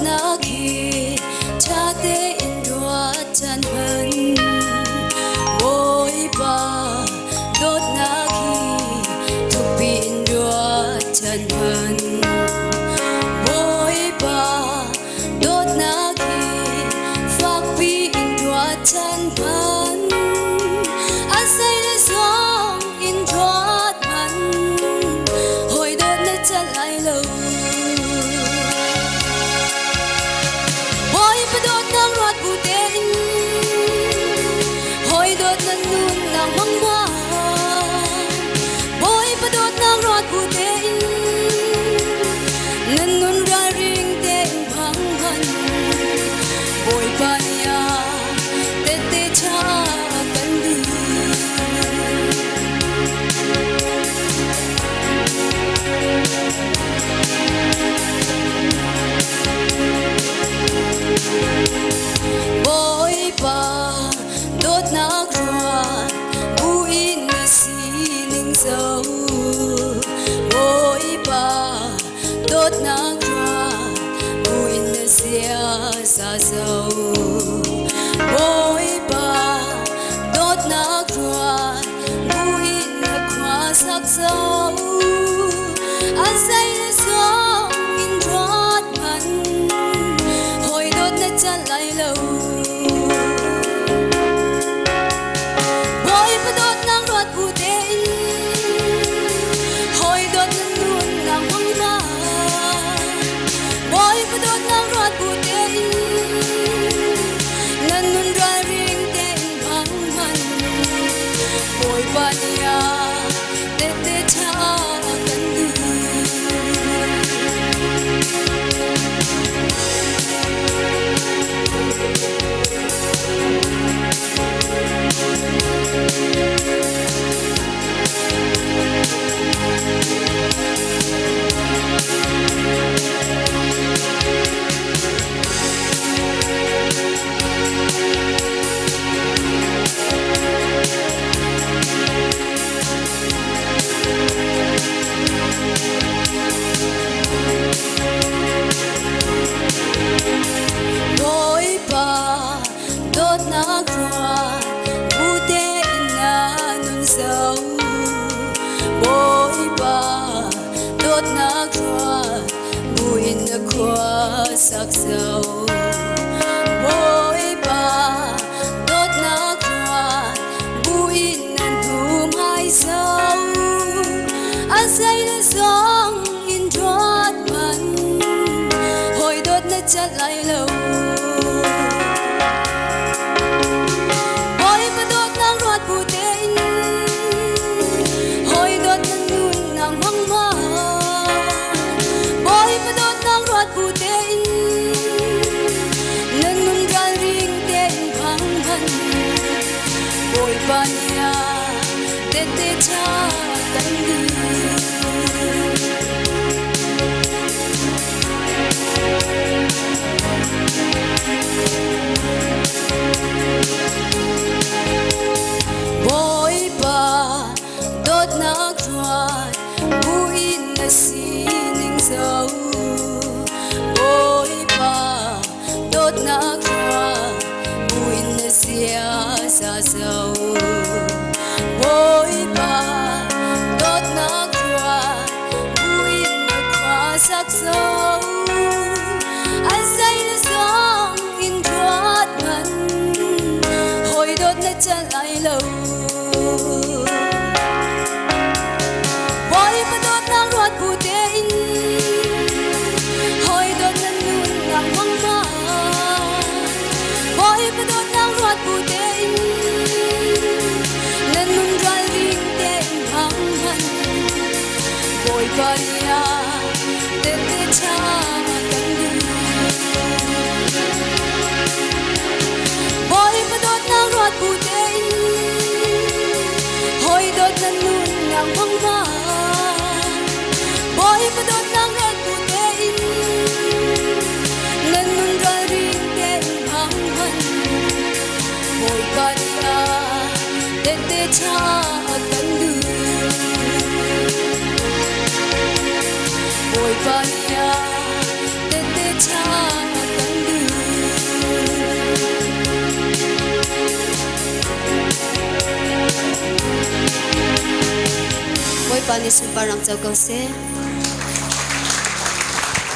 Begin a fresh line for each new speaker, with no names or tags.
na khi cha te in đua chân hơn ôi ba đốt na khi thuộc in đua chân hơn ôi ba đốt na khi phát in đua chân hơn anh say để gió in đua thân hồi đốt na chân lại lâu đốt nang rót bù tên hồi đốt nang nun nang măng hoa bôi và đốt nang rót bù tên nang nun ra riêng tên phăng hân bôi ba nhà tê tê cha cần đi bôi ba đốt nát ruột bụi na xì ninh dầu bôi ba đốt nát ruột bụi na xia xa dầu bôi ba đốt nát ruột bụi na khoa sắc dầu anh say để gió in rót thân hồi đốt na chân lại lâu bôi và đốt nang rót bù tên hồi đốt nang luôn nang măng hoa bôi và đốt nang rót bù tên nang nun ra riêng tên phăng hân bôi ba nhà tê tê cha cần đi bôi ba đốt nát ruột bù tê na nun dầu bôi ba đốt nát ruột bụi na khoa sắc dầu bôi ba đốt nát ruột bụi na thum hai dầu anh say để gió in rót thân hồi đốt na chặt lại lâu bôi và đốt nang rót bù tên hồi đốt nang nun nang măng hoa bôi và đốt nang rót bù tên nang nun ra riêng tên phăng hân bôi ba nhà tê tê cha cần đi bôi ba đốt nát ruột bụi na xì ninh dầu bôi ba đốt nát ruột bụi na xia xa dầu bôi ba đốt nát ruột bụi na khoa sắc dầu anh say để gió in rót thân hồi đốt na chân lại lâu bôi và đốt nang rót bù tên hồi đốt nang nun nang măng hoa bôi và đốt nang rót bù tên nang nun ra riêng tên phăng hân bôi ba nhà tê tê cha cần đi bôi và đốt nang rót bù tên hồi đốt nang nun nang măng hoa bôi và đốt nang rót bù tên nang nun ra riêng tên phăng hân bôi ba nhà tê tê cha cần đi bôi ba nhà tê tê cha ni sum parang chau ko se